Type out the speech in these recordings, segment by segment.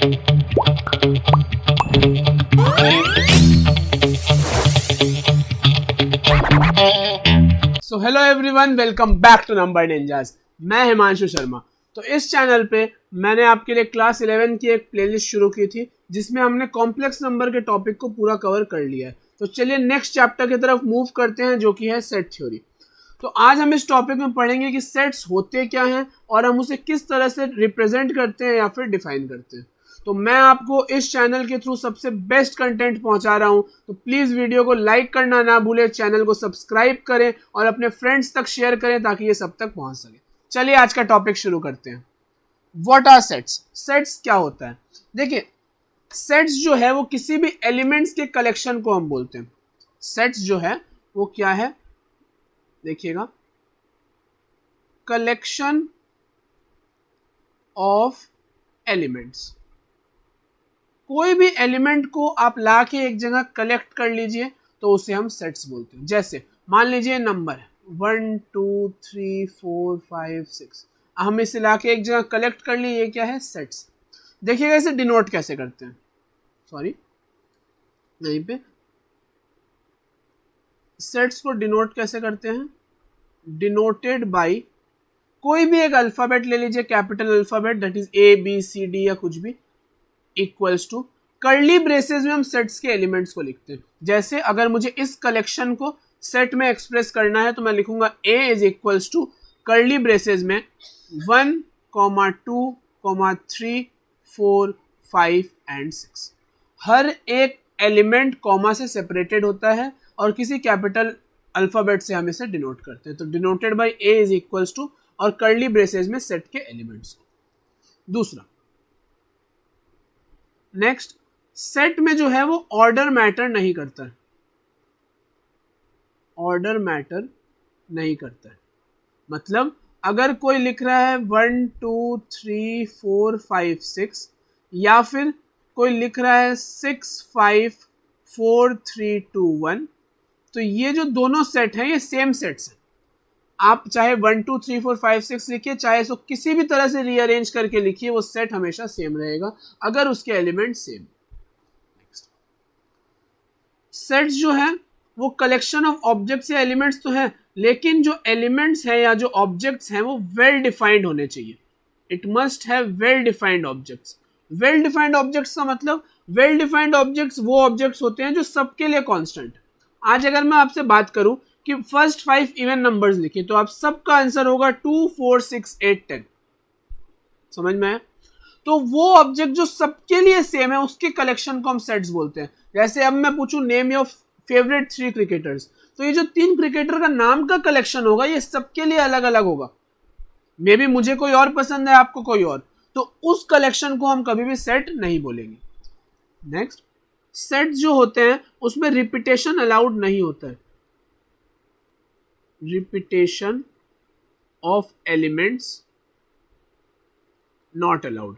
So hello everyone, welcome back to number ninjas. मैं हिमांशु शर्मा। तो इस चैनल पे मैंने आपके लिए क्लास 11 की एक प्लेलिस्ट शुरू की थी जिसमें हमने कॉम्प्लेक्स नंबर के टॉपिक को पूरा कवर कर लिया है। तो चलिए नेक्स्ट चैप्टर की तरफ मूव करते हैं जो कि है सेट थ्योरी। तो आज हम इस टॉपिक में पढ़ेंगे कि सेट्स होते क्या हैं और हम उसे किस तरह से रिप्रेजेंट करते हैं या फिर डिफाइन करते हैं। तो मैं आपको इस चैनल के थ्रू सबसे बेस्ट कंटेंट पहुंचा रहा हूं, तो प्लीज वीडियो को लाइक करना ना भूलें, चैनल को सब्सक्राइब करें और अपने फ्रेंड्स तक शेयर करें ताकि ये सब तक पहुंच सके। चलिए आज का टॉपिक शुरू करते हैं। What are sets? सेट्स क्या होता है? देखिए, सेट्स जो है वो किसी भी एलिमेंट्स के कलेक्शन को हम बोलते हैं। सेट्स जो है वो क्या है, देखिएगा, कलेक्शन ऑफ एलिमेंट्स। कोई भी एलिमेंट को आप ला के एक जगह कलेक्ट कर लीजिए तो उसे हम सेट्स बोलते हैं। जैसे मान लीजिए नंबर है 1 2 3 4 5 6, हम इसे ला के एक जगह कलेक्ट कर लिए, ये क्या है? सेट्स। देखिएगा इसे डिनोट कैसे करते हैं। सॉरी, यहीं पे सेट्स को डिनोट कैसे करते हैं? डिनोटेड बाई कोई भी एक अल्फाबेट ले लीजिए, capital alphabet, that is A B C D या कुछ भी, इक्वल्स टू कर्ली ब्रेसेस में हम सेट्स के एलिमेंट्स को लिखते हैं। जैसे अगर मुझे इस कलेक्शन को सेट में एक्सप्रेस करना है तो मैं लिखूंगा A is equals to curly braces में 1, 2, 3, 4, 5 एंड 6। हर एक एलिमेंट कॉमा से सेपरेटेड होता है और किसी कैपिटल अल्फाबेट से हम इसे डिनोट करते हैं। तो denoted by A is equals to और कर्ली ब्रेसेस में सेट के एलिमेंट्स को। दूसरा, नेक्स्ट, सेट में जो है वो ऑर्डर मैटर नहीं करता है। ऑर्डर मैटर नहीं करता है मतलब अगर कोई लिख रहा है 1 2 3 4 5 6 या फिर कोई लिख रहा है 6 5 4 3 2 1, तो ये जो दोनों सेट हैं ये सेम सेट्स हैं। आप चाहे 1 2 3 4 5 6 लिखिए, चाहे इसको किसी भी तरह से रीअरेंज करके लिखिए, वो सेट हमेशा सेम रहेगा अगर उसके एलिमेंट सेम। सेट्स जो है वो कलेक्शन ऑफ ऑब्जेक्ट्स या एलिमेंट्स तो है, लेकिन जो एलिमेंट्स हैं या जो ऑब्जेक्ट्स हैं वो वेल डिफाइंड होने चाहिए। It must have well defined objects. Well defined objects का मतलब, वेल डिफाइंड ऑब्जेक्ट्स वो ऑब्जेक्ट्स होते हैं जो सबके लिए कांस्टेंट। आज अगर मैं आपसे बात करूं कि फर्स्ट 5 इवन नंबर्स लिखिए तो आप सबका आंसर होगा 2 4 6 8 10। समझ में आया? तो वो ऑब्जेक्ट जो सबके लिए सेम है उसके कलेक्शन को हम सेट्स बोलते हैं। जैसे अब मैं पूछूं नेम योर फेवरेट 3 क्रिकेटर्स, तो ये जो 3 क्रिकेटर का नाम का कलेक्शन होगा ये सबके लिए अलग अलग होगा। मे बी मुझे कोई और पसंद है, आपको कोई और, तो उस कलेक्शन को हम कभी भी सेट नहीं बोलेंगे। नेक्स्ट, सेट्स जो होते हैं उसमें रिपीटेशन अलाउड नहीं होता है। Repetition of elements not allowed.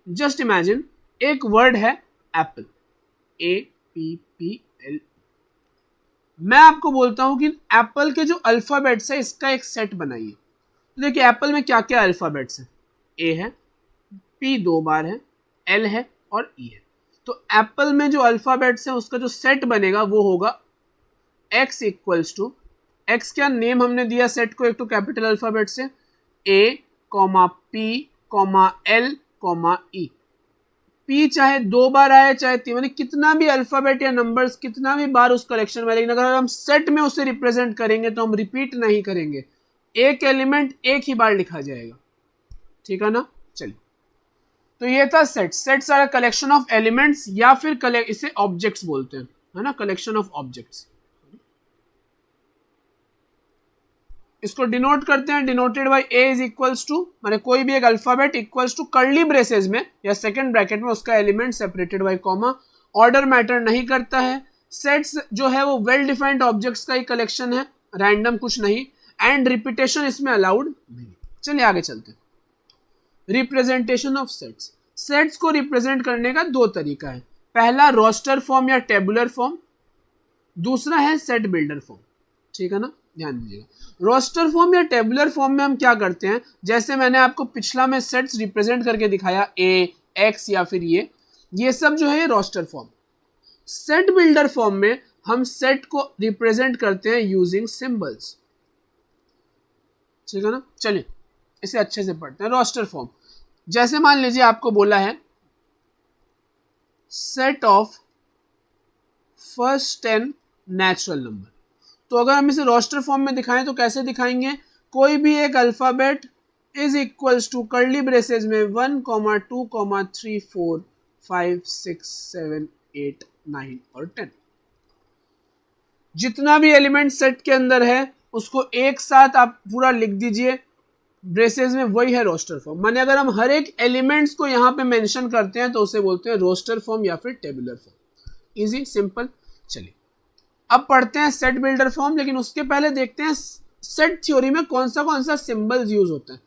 Just imagine एक वर्ड है एप्पल, APPL। मैं आपको बोलता हूं कि एप्पल के जो अल्फाबेट्स है इसका एक सेट बनाइए। तो देखिए एप्पल में क्या क्या अल्फाबेट्स हैं? A है, P 2 बार है, L है और E है। तो एप्पल में जो अल्फाबेट्स हैं उसका जो सेट बनेगा वो होगा X इक्वल्स टू, X क्या नेम हमने दिया सेट को, एक तो कैपिटल अल्फाबेट से A, P, L, E। P चाहे 2 बार आए चाहे 3, यानी कितना भी अल्फाबेट या नंबर्स कितना भी बार उस कलेक्शन में, लेकिन अगर हम सेट में उसे रिप्रेजेंट करेंगे तो हम रिपीट नहीं करेंगे, एक एलिमेंट एक ही बार लिखा जाएगा। ठीक है ना? चलिए, तो ये था set. Sets are collection of elements या फिर इसे ऑब्जेक्ट्स बोलते हैं, है ना, कलेक्शन ऑफ ऑब्जेक्ट्स। इसको डिनोट करते हैं, denoted by A is equals to, माने कोई भी एक alphabet equals to curly braces में या सेकंड ब्रैकेट में उसका element separated by comma. Order matter नहीं करता है। सेट्स जो है वो वेल डिफाइंड ऑब्जेक्ट्स का ही कलेक्शन है, रैंडम कुछ नहीं, एंड रिपीटेशन इसमें अलाउड नहीं। चलिए आगे चलते हैं। Representation of sets. सेट्स को रिप्रेजेंट करने का 2 तरीका है। पहला रोस्टर फॉर्म या टेबुलर फॉर्म, दूसरा है सेट बिल्डर फॉर्म। ठीक है ना? ध्यान दीजिएगा। रोस्टर फॉर्म या टेबुलर फॉर्म में हम क्या करते हैं, जैसे मैंने आपको पिछला में सेट्स रिप्रेजेंट करके दिखाया, ए, एक्स या फिर ये सब जो है ये roster form. Set builder form में हम सेट को रिप्रेजेंट करते हैं यूजिंग सिंबल्स, ठीक है ना। चलिए इसे अच्छे से पढ़ते हैं। रोस्टर फॉर्म, जैसे मान लीजिए आपको बोला है set of first 10 natural number, तो अगर हम इसे रोस्टर फॉर्म में दिखाएं तो कैसे दिखाएंगे, कोई भी एक alphabet is equals to curly braces में 1, 2, 3, 4, 5, 6, 7, 8, 9 और 10। जितना भी एलिमेंट सेट के अंदर है उसको एक साथ आप पूरा लिख दीजिए ब्रेसेस में, वही है रोस्टर फॉर्म। माने अगर हम हर एक एलिमेंट्स को यहाँ पे मेंशन करते हैं तो उसे बोलते हैं रोस्टर फॉर्म या फिर टेबुलर फॉर्म। Easy, simple. चलिए अब पढ़ते हैं सेट बिल्डर फॉर्म, लेकिन उसके पहले देखते हैं सेट थ्योरी में कौन सा सिंबल्स यूज होता है।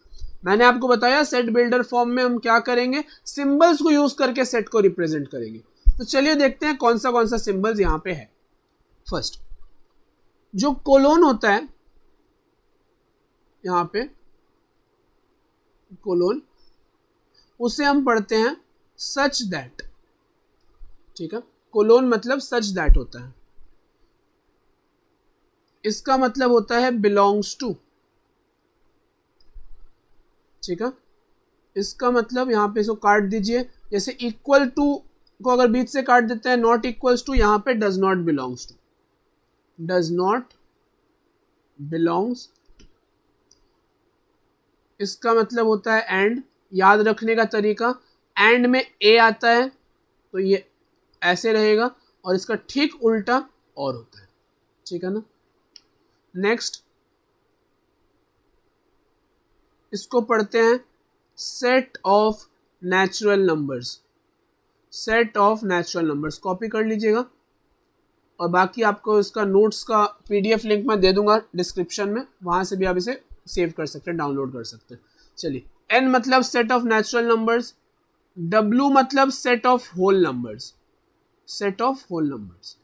मैंने आपको बताया सेट बिल्डर फॉर्म में हम क्या करेंगे, सिंबल्स को यूज करके सेट को रिप्रेजेंट करेंगे। तो चलिए देखते हैं कौन सा सिंबल्स यहाँ पे है। फर्स्ट जो कोलोन होता है, यहाँ पे कोलोन, उसे हम पढ़ते हैं सच दैट, ठीक है। कोलोन मतलब सच दैट होता है, इसका मतलब होता है बिलोंग्स टू, ठीक है। इसका मतलब यहाँ पे इसको काट दीजिए, जैसे इक्वल टू को अगर बीच से काट देते हैं, नॉट इक्वल्स टू, यहाँ पे does not belongs to, does not belongs. इसका मतलब होता है एंड। याद रखने का तरीका, एंड में ए आता है तो ये ऐसे रहेगा और इसका ठीक उल्टा और होता है, ठीक है ना। नेक्स्ट इसको पढ़ते हैं set of natural numbers, set of natural numbers. Copy कर लीजिएगा और बाकी आपको इसका नोट्स का पीडीएफ लिंक मैं दे दूंगा डिस्क्रिप्शन में, वहां से भी आप इसे सेव कर सकते हैं, डाउनलोड कर सकते हैं। चलिए, एन मतलब set of natural numbers, W मतलब set of whole numbers, set of whole numbers,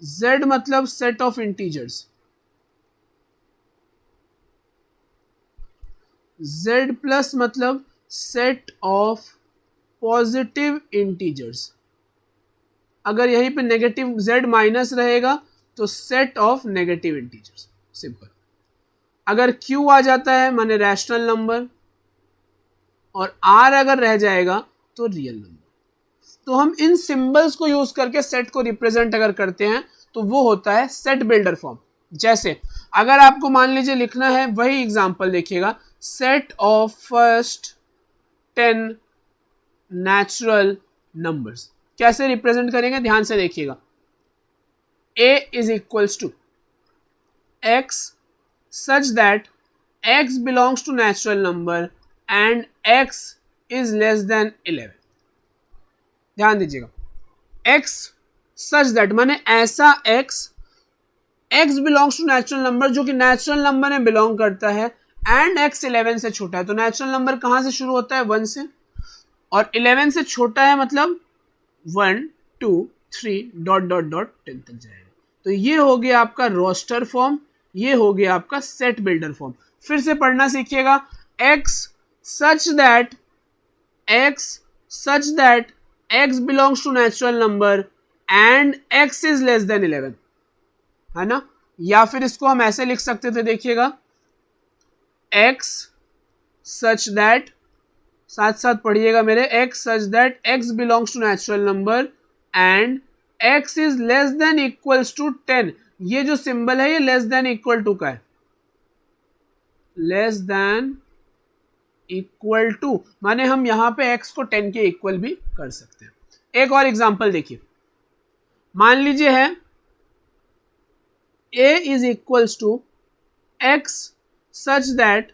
Z मतलब set of integers, Z plus मतलब सेट ऑफ पॉजिटिव इंटीजर्स। अगर यहीं पे नेगेटिव जेड माइनस रहेगा तो set of negative integers, simple. अगर Q आ जाता है माने रैशनल नंबर, और आर अगर रह जाएगा तो रियल नंबर। तो हम इन सिंबल्स को यूज करके सेट को रिप्रेजेंट अगर करते हैं तो वो होता है सेट बिल्डर फॉर्म। जैसे अगर आपको मान लीजिए लिखना है, वही एग्जांपल देखिएगा, set of first 10 natural numbers, कैसे रिप्रेजेंट करेंगे ध्यान से देखिएगा। a is equals to x such that x belongs to natural number and x is less than 11। ध्यान दीजिएगा, x such that माने ऐसा x belongs to natural number, जो कि नेचुरल नंबर में बिलोंग करता है, एंड x 11 से छोटा है। तो नेचुरल नंबर कहां से शुरू होता है, 1 से, और 11 से छोटा है मतलब 1, 2, 3 डॉट डॉट डॉट 10 तक जाएगा। तो ये हो गया आपका रोस्टर फॉर्म, ये हो गया आपका सेट बिल्डर फॉर्म। फिर से पढ़ना सीखिएगा, x such that x belongs to natural number and x is less than 11, है ना। या फिर इसको हम ऐसे लिख सकते थे, देखिएगा, x such that, साथ साथ पढ़िएगा मेरे, x such that x belongs to natural number and x is less than equals to 10। ये जो सिंबल है ये लेस देन इक्वल टू का है, लेस देन इक्वल टू माने हम यहां पे x को 10 के इक्वल भी कर सकते हैं। एक और एग्जांपल देखिए, मान लीजिए है a is equals to x such that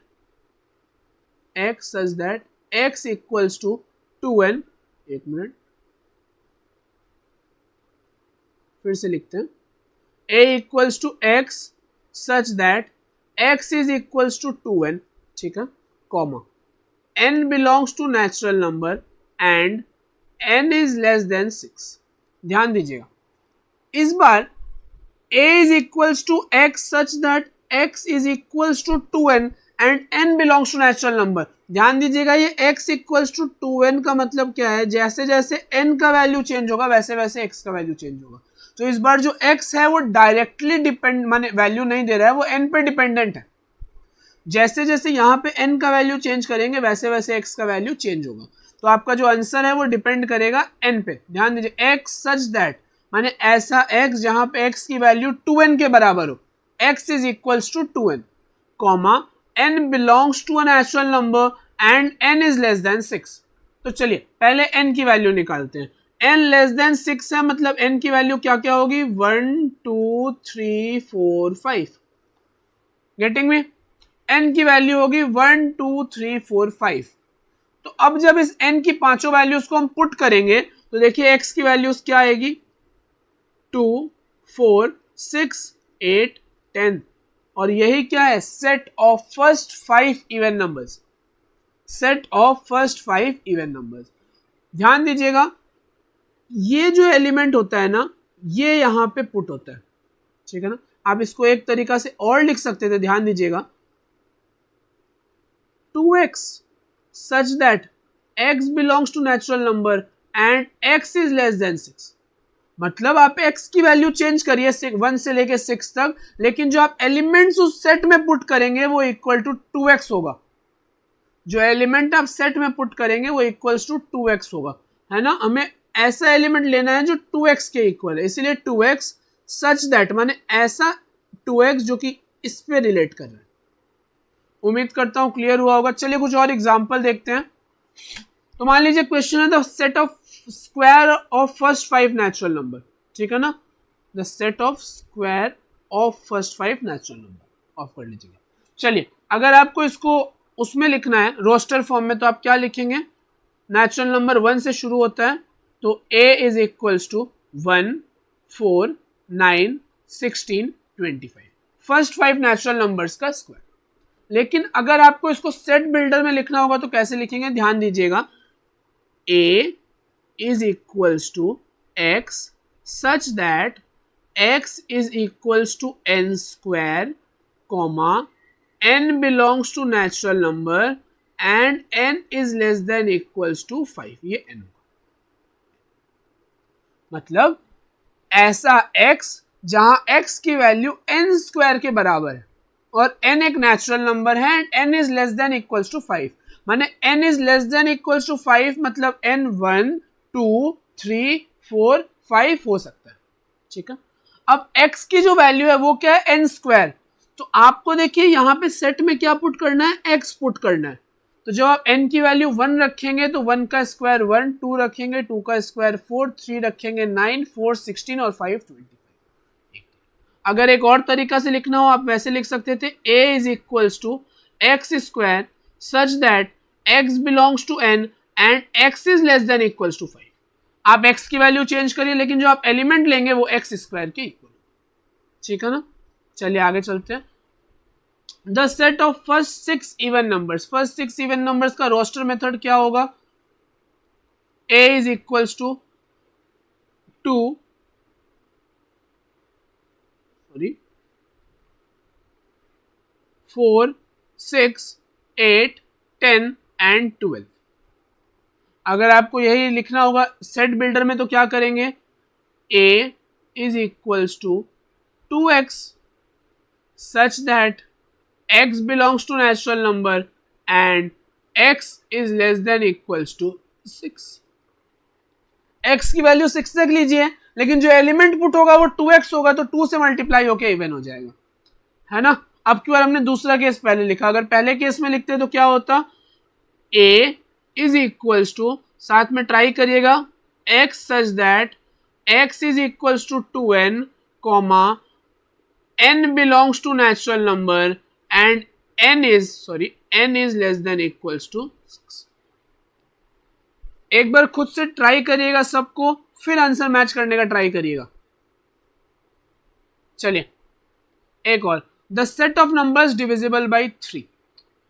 x equals to 2n। एक मिनट फिर से लिखते हैं, a equals to x such that x is equals to 2n, ठीक है, comma, n belongs to natural number and n is less than 6। ध्यान दीजिएगा, इस बार a is equals to x such that x is equals to 2n and n belongs to natural number। ध्यान दीजिएगा ये x equals to 2n का मतलब क्या है, जैसे जैसे n का वैल्यू चेंज होगा वैसे वैसे x का वैल्यू चेंज होगा। तो इस बार जो x है वो डायरेक्टली डिपेंड माने वैल्यू नहीं दे रहा है, वो n पे डिपेंडेंट है। जैसे जैसे यहाँ पे n का वैल्यू चेंज करेंगे वैसे वैसे x का वैल्यू चेंज होगा। तो आपका जो आंसर है वो डिपेंड करेगा n पे। ध्यान दीजिए x सच दैट माने ऐसा x जहां पे x की वैल्यू 2n के बराबर हो, x is equals to 2n, comma n belongs to a natural number and n is less than 6। तो चलिए पहले n की वैल्यू निकालते हैं। n लेस देन 6 है मतलब n की वैल्यू क्या क्या होगी, 1 2 3 4 5। Getting me? n की वैल्यू होगी 1 2 3 4 5। तो अब जब इस n की पांचों वैल्यूज को हम पुट करेंगे तो देखिए x की वैल्यूज क्या आएगी, 2 4 6 8 10, और यही क्या है, set of first 5 even numbers, set of first 5 even numbers. ध्यान दीजिएगा ये जो एलिमेंट होता है ना ये यहां पे पुट होता है, ठीक है ना। आप इसको एक तरीका से और लिख सकते थे, ध्यान दीजिएगा 2x such that x belongs to natural number and x is less than 6। मतलब आप x की वैल्यू चेंज करिए 1 से लेके 6 तक, लेकिन जो आप एलिमेंट्स उस सेट में पुट करेंगे वो इक्वल टू 2x होगा। जो एलिमेंट आप सेट में पुट करेंगे वो इक्वल्स टू 2x होगा, है ना। हमें ऐसा एलिमेंट लेना है जो 2x के इक्वल है, इसीलिए 2x सच दैट माने ऐसा 2x जो कि इस पे रिलेट कर रहा है। उम्मीद करता हूं क्लियर हुआ होगा। चलिए कुछ और एग्जांपल देखते हैं। तो मान लीजिए क्वेश्चन है the set of square of first 5 natural number, ठीक है ना। The set of square of first 5 natural number of कर लीजिएगा। चलिए अगर आपको इसको उसमें लिखना है रोस्टर फॉर्म में तो आप क्या लिखेंगे, नेचुरल नंबर 1 से शुरू होता है तो a is equals to 1 4 9 16 25, first 5 natural numbers का स्क्वायर। लेकिन अगर आपको इसको सेट बिल्डर में लिखना होगा तो कैसे लिखेंगे, ध्यान दीजिएगा a is equals to x such that x is equals to n square, comma n belongs to natural number and n is less than equals to 5। ये n होगा, मतलब ऐसा x जहां x की वैल्यू n स्क्वायर के बराबर है और n एक नेचुरल नंबर है and n is less than equals to 5। माने n is less than equals to 5 मतलब n 1 2 3 4 5 हो सकता है, ठीक है। अब x की जो वैल्यू है वो क्या है, n स्क्वायर। तो आपको देखिए यहाँ पे सेट में क्या पुट करना है, x पुट करना है। तो जब आप n की वैल्यू 1 रखेंगे तो 1 का स्क्वायर 1, 2 रखेंगे 2 का स्क्वायर 4, 3 रखेंगे 9, 4 16 और 5 25। अगर एक और तरीका से लिखना हो आप वैसे लिख सकते थे a is equals to x square such that x belongs to n and x is less than equals to 5। आप x की वैल्यू चेंज करिए लेकिन जो आप एलिमेंट लेंगे वो x स्क्वायर के इक्वल, ठीक है ना। चलिए आगे चलते हैं। The set of first 6 even numbers, first 6 even numbers का रोस्टर मेथड क्या होगा, a is equals to 2 4 6 8 10 and 12। अगर आपको यही लिखना होगा सेट बिल्डर में तो क्या करेंगे, a is equals to 2x such that x belongs to natural number and x is less than equals to 6। x की वैल्यू 6 तक लीजिए लेकिन जो एलिमेंट पुट होगा वो 2x होगा तो 2 से मल्टीप्लाई होके इवन हो जाएगा, है ना। अब की बार हमने दूसरा केस पहले लिखा, अगर पहले केस में लिखते तो क्या होता, a इज इक्वल्स टू, साथ में ट्राई करिएगा x such that x is equals to 2n, comma n belongs to natural number and n is less than equals to 6। एक बार खुद से ट्राई करिएगा सबको, फिर आंसर मैच करने का ट्राई करिएगा। चलिए एक और, the set of numbers divisible by 3।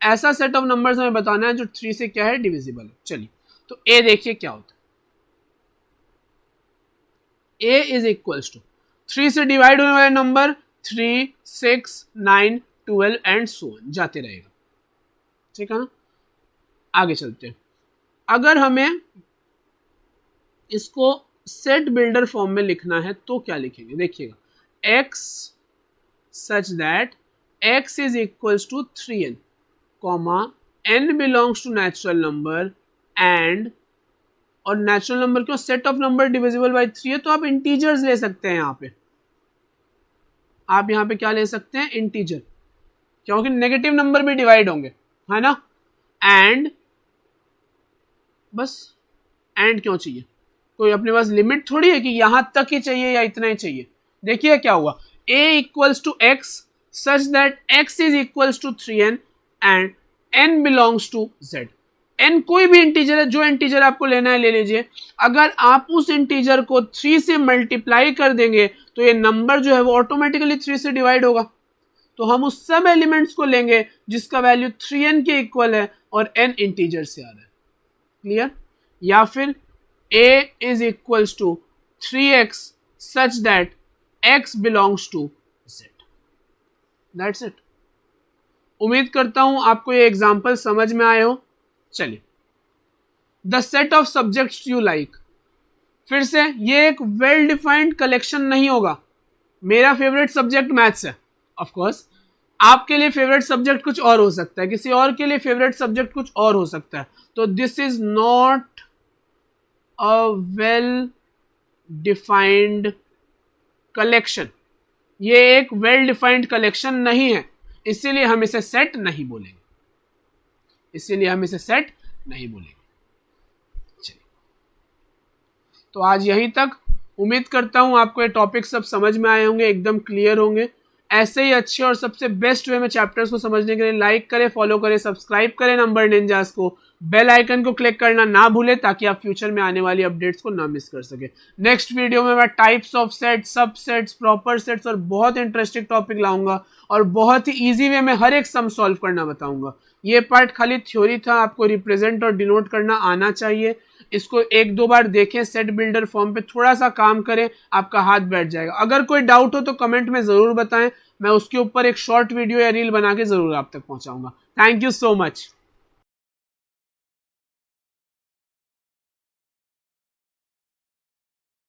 ऐसा सेट ऑफ नंबर्स हमें बताना है जो 3 से क्या है, डिविजिबल है। चलिए तो a देखिए क्या होता है, a इज इक्वल्स टू, 3 से डिवाइड होने वाले नंबर 3, 6, 9, 12 एंड सो ऑन जाते रहेगा। ठीक है ना, आगे चलते हैं। अगर हमें इसको सेट बिल्डर फॉर्म में लिखना है तो क्या लिखेंगे, देखिएगा, x such that x is equals to 3n, comma n belongs to natural number and, और नेचुरल नंबर क्यों, set of number divisible by 3 है तो आप इंटीजर्स ले सकते हैं यहाँ पे, आप यहाँ पे क्या ले सकते हैं, इंटीजर, क्योंकि नेगेटिव नंबर भी डिवाइड होंगे, है ना। एंड, बस एंड क्यों चाहिए, कोई अपने पास लिमिट थोड़ी है कि यहां तक ही चाहिए या इतना ही चाहिए। देखिए क्या हुआ, a equals to x such that x is equals to 3n and n belongs to z। n कोई भी इंटीजर है, जो इंटीजर आपको लेना है ले लीजिए। अगर आप उस इंटीजर को 3 से मल्टीप्लाई कर देंगे तो ये नंबर जो है वो ऑटोमेटिकली 3 से डिवाइड होगा। तो हम उस सब एलिमेंट्स को लेंगे जिसका वैल्यू 3n के इक्वल है और n इंटीजर से आ रहा है। क्लियर, या फिर a is equals to 3x such that x belongs to z। That's it। उम्मीद करता हूं आपको ये एग्जाम्पल समझ में आए हो। चलिए, the set of subjects you like, फिर से ये एक वेल डिफाइंड कलेक्शन नहीं होगा। मेरा फेवरेट सब्जेक्ट मैथ्स है, ऑफ कोर्स आपके लिए फेवरेट सब्जेक्ट कुछ और हो सकता है, किसी और के लिए फेवरेट सब्जेक्ट कुछ और हो सकता है। तो this is not a well defined collection, ये एक वेल डिफाइंड कलेक्शन नहीं है, इसीलिए हम इसे सेट नहीं बोलेंगे, इसीलिए हम इसे सेट नहीं बोलेंगे। चलिए, तो आज यहीं तक। उम्मीद करता हूं आपको ये टॉपिक सब समझ में आए होंगे, एकदम क्लियर होंगे। ऐसे ही अच्छे और सबसे बेस्ट वे में चैप्टर्स को समझने के लिए लाइक करें, फॉलो करें, सब्सक्राइब करें नंबर निंजास को, बेल आइकन को क्लिक करना ना भूलें ताकि आप फ्यूचर में आने वाली अपडेट्स को ना मिस कर सके। नेक्स्ट वीडियो में मैं टाइप्स ऑफ सेट, सब सेट्स, प्रॉपर सेट्स और बहुत इंटरेस्टिंग टॉपिक लाऊंगा और बहुत ही ईजी वे में हर एक सम सॉल्व करना बताऊंगा। ये पार्ट खाली थ्योरी था, आपको रिप्रेजेंट और डिनोट करना आना चाहिए। इसको 1-2 बार देखें, सेट बिल्डर फॉर्म पे थोड़ा सा काम करें, आपका हाथ बैठ जाएगा। अगर कोई डाउट हो तो कमेंट में जरूर बताएं, मैं उसके ऊपर एक शॉर्ट वीडियो या रील बना के जरूर आप तक पहुंचाऊंगा। Thank you so much.